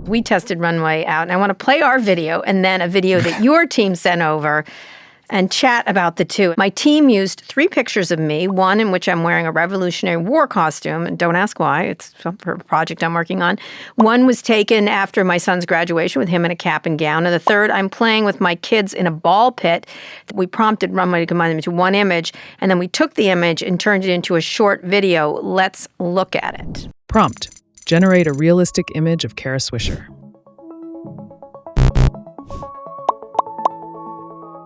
We tested Runway out, and I want to play our video and then a video that your team sent over and chat about the two. My team used 3 pictures of me, one in which I'm wearing a Revolutionary War costume, and don't ask why, it's for a project I'm working on. One was taken after my son's graduation with him in a cap and gown, and the third I'm playing with my kids in a ball pit. We prompted Runway to combine them into one image, and then we took the image and turned it into a short video. Let's look at it. Prompt: generate a realistic image of Kara Swisher.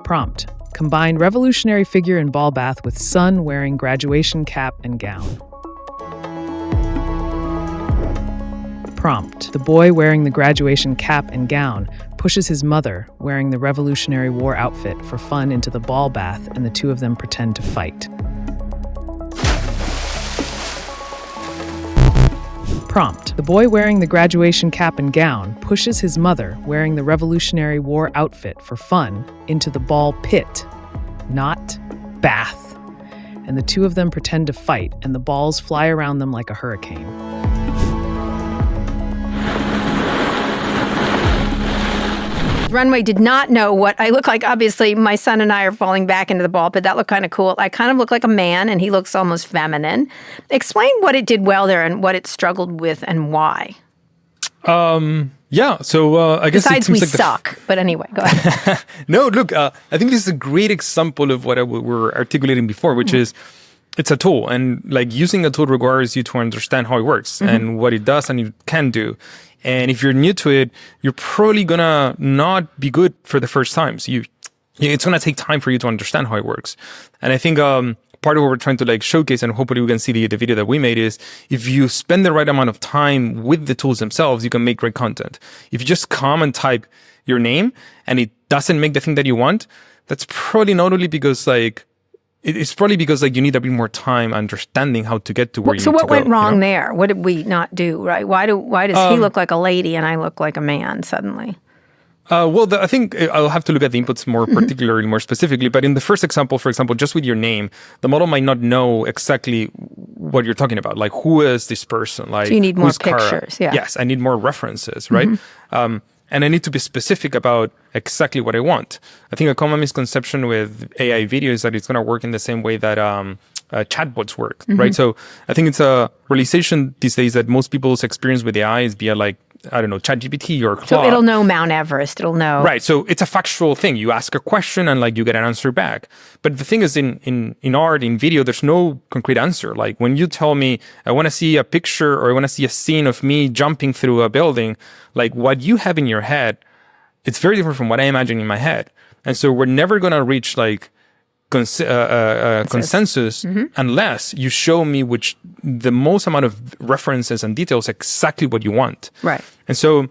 Prompt: combine revolutionary figure in ball bath with son wearing graduation cap and gown. Prompt: the boy wearing the graduation cap and gown pushes his mother wearing the Revolutionary War outfit for fun into the ball bath, and the two of them pretend to fight. Prompt: the boy wearing the graduation cap and gown pushes his mother wearing the Revolutionary War outfit for fun into the ball pit, not bath, and the two of them pretend to fight, and the balls fly around them like a hurricane. Runway did not know what I look like. Obviously, my son and I are falling back into the ball pit. That looked kind of cool. I kind of look like a man, and he looks almost feminine. Explain what it did well there and what it struggled with and why. Yeah, so I guess besides it seems we like suck. But anyway, go ahead. No, look, I think this is a great example of what we were articulating before, which is it's a tool, and like using a tool requires you to understand how it works and what it does and it can do. And if you're new to it, you're probably gonna not be good for the first times. It's gonna take time for you to understand how it works. And I think part of what we're trying to like showcase, and hopefully we can see the video that we made, is if you spend the right amount of time with the tools themselves, you can make great content. If you just come and type your name and it doesn't make the thing that you want, that's probably not only because like it's probably because like you need a bit more time understanding how to get to where you need to go. So what went wrong there? What did we not do right? Why does he look like a lady and I look like a man suddenly? I think I'll have to look at the inputs more particularly, more specifically. But in the first example, for example, just with your name, the model might not know exactly what you're talking about. Like, who is this person? Like, so you need more Cara? pictures. Yeah. Yes, I need more references, right? And I need to be specific about exactly what I want. I think a common misconception with AI video is that it's going to work in the same way that chatbots work, right? So I think it's a realization these days that most people's experience with AI is via like, I don't know, ChatGPT or Claude. So it'll know Mount Everest. It'll know. Right. So it's a factual thing. You ask a question and like you get an answer back. But the thing is in art, in video, there's no concrete answer. Like when you tell me, I want to see a picture or I want to see a scene of me jumping through a building, like what you have in your head, it's very different from what I imagine in my head. And so we're never going to reach like consensus unless you show me the most amount of references and details exactly what you want. Right. And so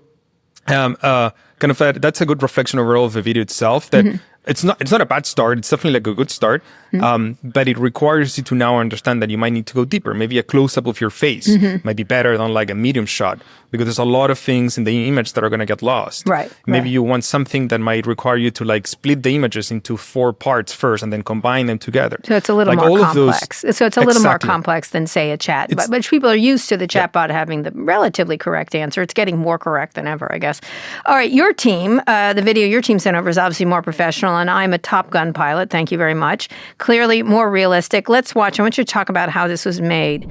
that's a good reflection overall of the video itself, that it's not a bad start. It's definitely like a good start. But it requires you to now understand that you might need to go deeper. Maybe a close-up of your face might be better than like a medium shot, because there's a lot of things in the image that are going to get lost. Right. Maybe you want something that might require you to like split the images into 4 parts first and then combine them together. So it's a little like more complex. So it's a little more complex than, say, a chat. But people are used to the chatbot having the relatively correct answer. It's getting more correct than ever, I guess. All right, your team, the video your team sent over is obviously more professional, and I'm a Top Gun pilot. Thank you very much. Clearly more realistic. Let's watch. I want you to talk about how this was made.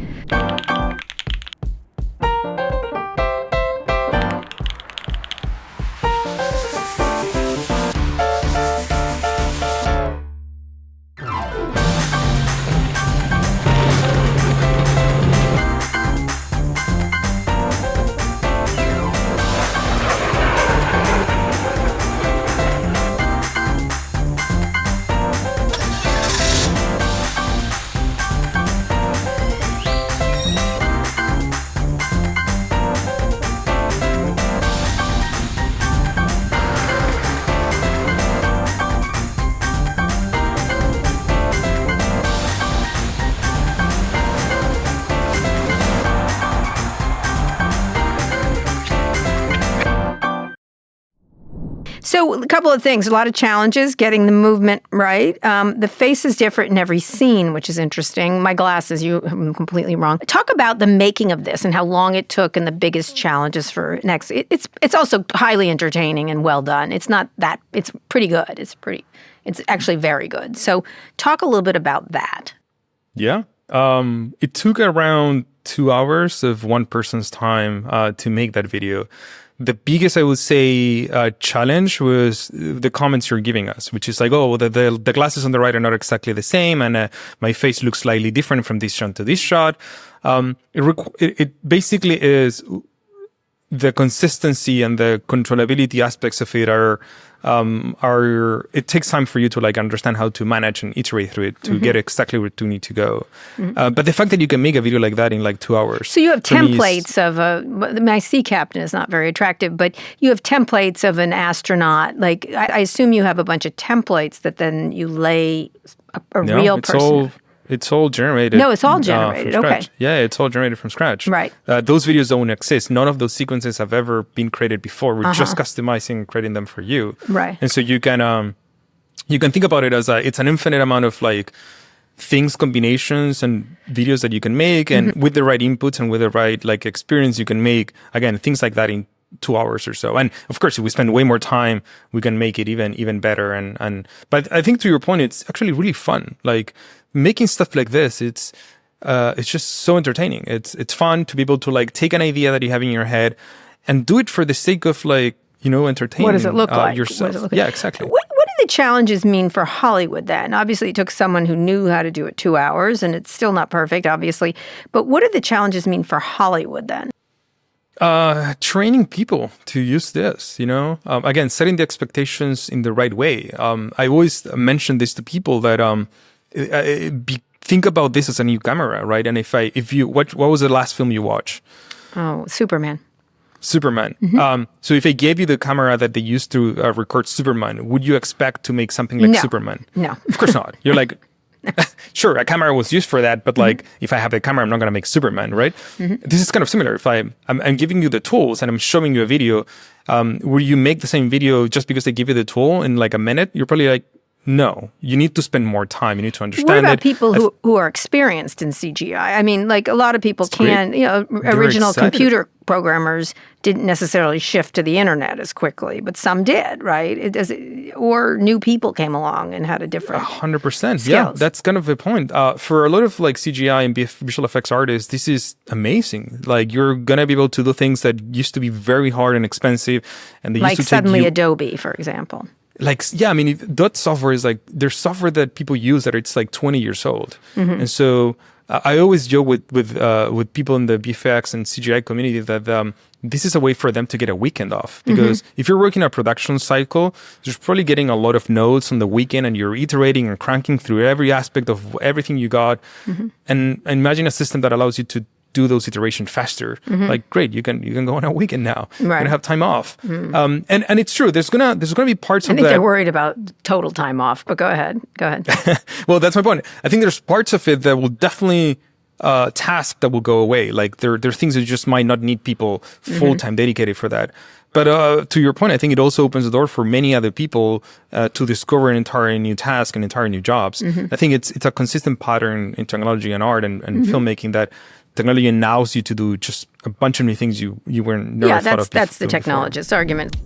So a couple of things, a lot of challenges, getting the movement right. The face is different in every scene, which is interesting. My glasses, I'm completely wrong. Talk about the making of this and how long it took and the biggest challenges for next. It's also highly entertaining and well done. It's not that, it's pretty good. It's actually very good. So talk a little bit about that. Yeah. It took around 2 hours of one person's time to make that video. The biggest, I would say, challenge was the comments you're giving us, which is like, oh, the glasses on the right are not exactly the same, and my face looks slightly different from this shot to this shot. It basically is the consistency and the controllability aspects of it are it takes time for you to like understand how to manage and iterate through it to get exactly where you need to go. But the fact that you can make a video like that in like 2 hours. So you have templates of my sea captain is not very attractive, but you have templates of an astronaut. Like I assume you have a bunch of templates that then you lay a real person. It's all generated. No, it's all generated. Okay. Yeah, it's all generated from scratch. Right. Those videos don't exist. None of those sequences have ever been created before. We're just customizing and creating them for you. Right. And so you can think about it as it's an infinite amount of like things, combinations, and videos that you can make, and with the right inputs and with the right like experience, you can make again things like that in 2 hours or so. And of course, if we spend way more time, we can make it even better. But I think to your point, it's actually really fun. Like making stuff like this, it's just so entertaining. It's fun to be able to like take an idea that you have in your head and do it for the sake of like, entertaining. What does it look like? Yourself. Yeah, exactly. What do the challenges mean for Hollywood then? Obviously, it took someone who knew how to do it 2 hours, and it's still not perfect, obviously. But what do the challenges mean for Hollywood then? Training people to use this, again, setting the expectations in the right way. I always mention this to people that think about this as a new camera, right? And what was the last film you watched? Oh, Superman. So if I gave you the camera that they used to record Superman, would you expect to make something like Superman? No. Of course not. You're like, sure, a camera was used for that, but like if I have the camera, I'm not going to make Superman, right? This is kind of similar. If I'm giving you the tools and I'm showing you a video, will you make the same video just because they give you the tool in like a minute? You're probably like, no, you need to spend more time. You need to understand it. What about people who are experienced in CGI? I mean, like a lot of people original computer programmers didn't necessarily shift to the internet as quickly, but some did, right? Or new people came along and had a different 100%. Yeah, that's kind of the point. For a lot of like CGI and visual effects artists, this is amazing. Like you're gonna be able to do things that used to be very hard and expensive, and they used to suddenly Adobe, for example. That software is like, there's software that people use that it's like 20 years old. And so I always joke with people in the VFX and CGI community that this is a way for them to get a weekend off. Because if you're working a production cycle, you're probably getting a lot of notes on the weekend and you're iterating and cranking through every aspect of everything you got. And imagine a system that allows you to do those iterations faster. Like, great, you can go on a weekend now. Right. You're gonna have time off. And it's true. There's gonna be parts of that. I think they're worried about total time off, but go ahead. Well, that's my point. I think there's parts of it that will definitely tasks that will go away. Like there are things that just might not need people full-time dedicated for that. But to your point, I think it also opens the door for many other people to discover an entirely new task and entirely new jobs. I think it's a consistent pattern in technology and art and filmmaking that technology allows you to do just a bunch of new things you never thought of. That's the technologist's argument.